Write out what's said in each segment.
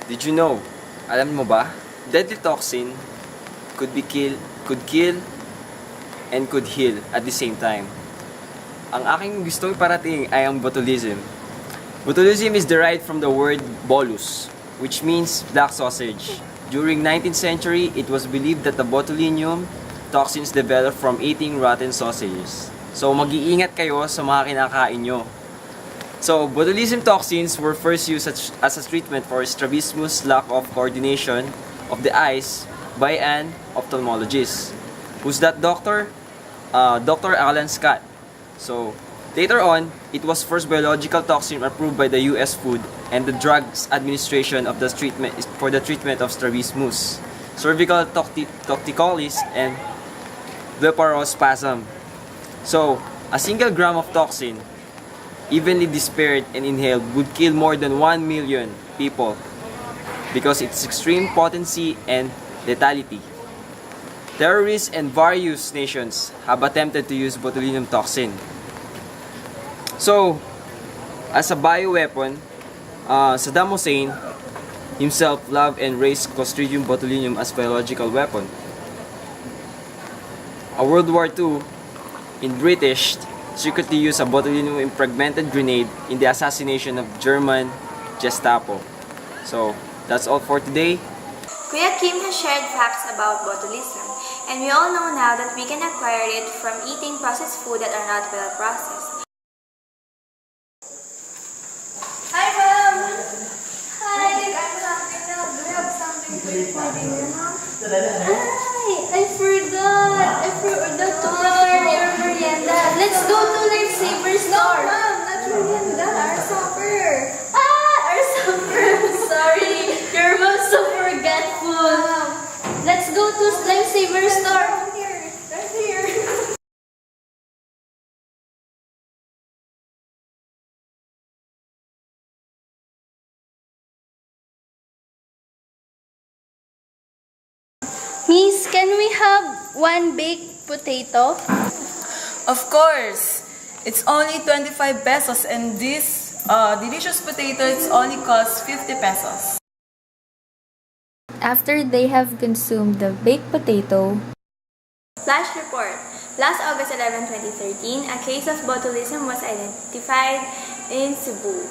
Did you know? Alam mo ba? Deadly toxin could kill, and could heal at the same time. Ang aking gustong iparating ay ang botulism. Botulism is derived from the word bolus, which means black sausage. During 19th century, it was believed that the botulinum toxins developed from eating rotten sausages. So mag-iingat kayo sa mga kinakain nyo. So, botulism toxins were first used as a treatment for strabismus, lack of coordination of the eyes, by an ophthalmologist. Who's that doctor? Dr. Alan Scott. So, later on, it was first biological toxin approved by the U.S. Food and the Drugs Administration of the treatment for the treatment of strabismus, cervical torticollis, and blepharospasm. So, a single gram of toxin, evenly dispersed and inhaled, would kill more than 1 million people because its extreme potency and lethality. Terrorists and various nations have attempted to use botulinum toxin. So, as a bioweapon, Saddam Hussein himself loved and raised Clostridium botulinum as biological weapon. A World War II, in British, secretly used a botulinum impregnated grenade in the assassination of German Gestapo. So, that's all for today. Kuya Kim has shared facts about botulism, and we all know now that we can acquire it from eating processed food that are not well processed. Hi, Mom! Hi! I'm something now. Do you have something to eat for dinner, Mom? Hi! I forgot to prepare your merienda. Let's go to Lightsaber store. No, Mom! Not merienda. Our supper. Our supper. I'm sorry. Your mom's so forgetful. Let's go to Lightsaber store. Right here. Miss, can we have one baked potato? Of course! It's only 25 pesos and this delicious potato only costs 50 pesos. After they have consumed the baked potato, Flash report. Last August 11, 2013, a case of botulism was identified in Cebu.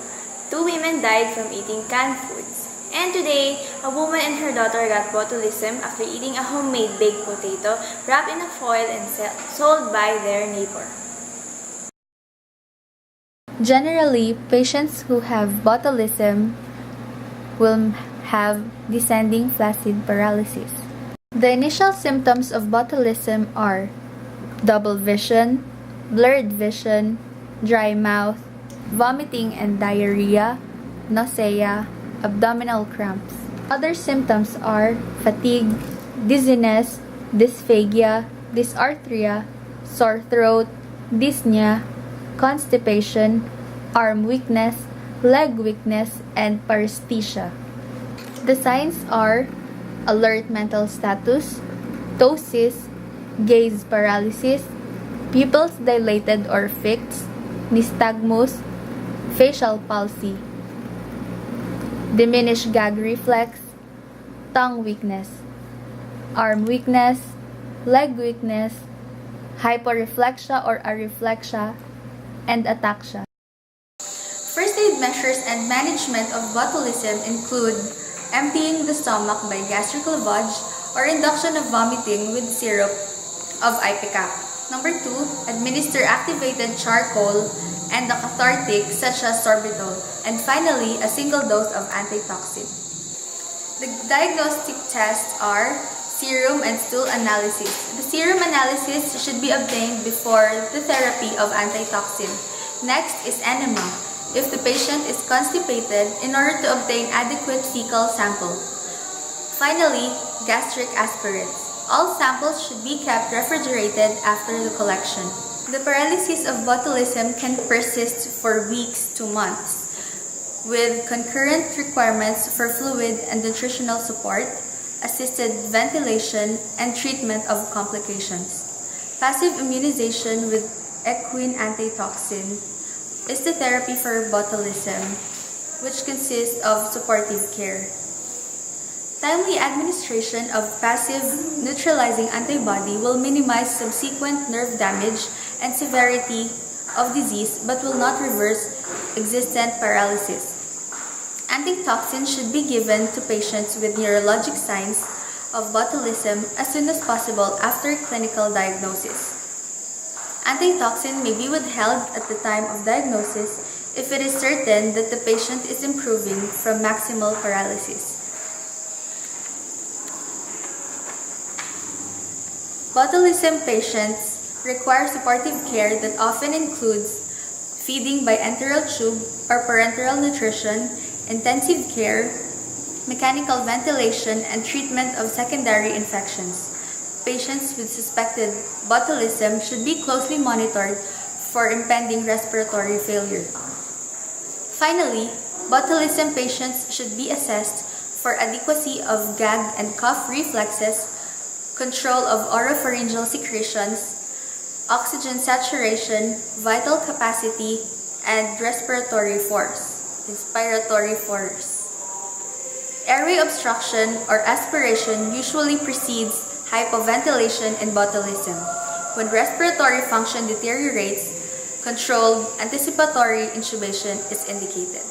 2 women died from eating canned foods. And today, a woman and her daughter got botulism after eating a homemade baked potato wrapped in a foil and sold by their neighbor. generally, patients who have botulism will have descending flaccid paralysis. The initial symptoms of botulism are double vision, blurred vision, dry mouth, vomiting and diarrhea, nausea, abdominal cramps. Other symptoms are fatigue, dizziness, dysphagia, dysarthria, sore throat, dyspnea, constipation, arm weakness, leg weakness, and paresthesia. The signs are alert mental status, ptosis, gaze paralysis, pupils dilated or fixed, nystagmus, facial palsy, diminished gag reflex, tongue weakness, arm weakness, leg weakness, hyporeflexia or areflexia, and ataxia. First aid measures and management of botulism include emptying the stomach by gastric lavage or induction of vomiting with syrup of ipecac. Number 2, administer activated charcoal and a cathartic such as sorbitol. And finally, a single dose of antitoxin. The diagnostic tests are serum and stool analysis. The serum analysis should be obtained before the therapy of antitoxin. Next is enema, if the patient is constipated, in order to obtain adequate fecal sample. Finally, gastric aspirates. All samples should be kept refrigerated after the collection. The paralysis of botulism can persist for weeks to months, with concurrent requirements for fluid and nutritional support, assisted ventilation, and treatment of complications. Passive immunization with equine antitoxin is the therapy for botulism, which consists of supportive care. Timely administration of passive neutralizing antibody will minimize subsequent nerve damage and severity of disease but will not reverse existent paralysis. Antitoxin should be given to patients with neurologic signs of botulism as soon as possible after clinical diagnosis. Antitoxin may be withheld at the time of diagnosis if it is certain that the patient is improving from maximal paralysis. Botulism patients require supportive care that often includes feeding by enteral tube or parenteral nutrition, intensive care, mechanical ventilation, and treatment of secondary infections. Patients with suspected botulism should be closely monitored for impending respiratory failure. Finally, botulism patients should be assessed for adequacy of gag and cough reflexes, control of oropharyngeal secretions, oxygen saturation, vital capacity, and respiratory force, inspiratory force. Airway obstruction or aspiration usually precedes hypoventilation in botulism. When respiratory function deteriorates, controlled anticipatory intubation is indicated.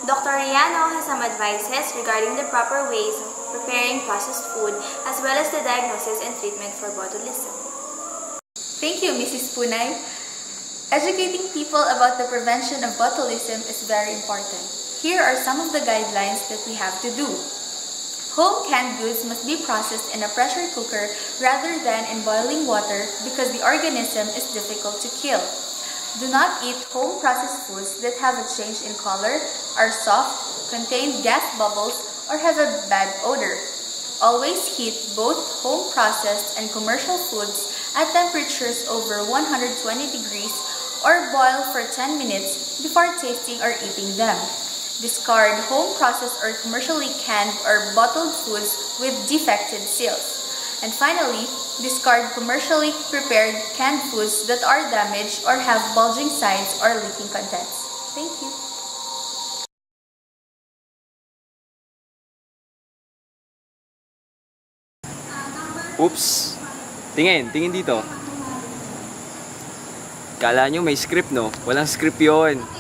Dr. Riano has some advices regarding the proper ways of preparing processed food as well as the diagnosis and treatment for botulism. Thank you, Mrs. Punay. Educating people about the prevention of botulism is very important. Here are some of the guidelines that we have to do. Home canned goods must be processed in a pressure cooker rather than in boiling water because the organism is difficult to kill. Do not eat home processed foods that have a change in color, are soft, contain gas bubbles, or have a bad odor. Always heat both home processed and commercial foods at temperatures over 120 degrees or boil for 10 minutes before tasting or eating them. Discard home processed or commercially canned or bottled foods with defective seals. And finally, discard commercially prepared canned foods that are damaged or have bulging sides or leaking contents. Thank you. Oops! Tingin dito. Kala nyo may script, no? Walang script yon.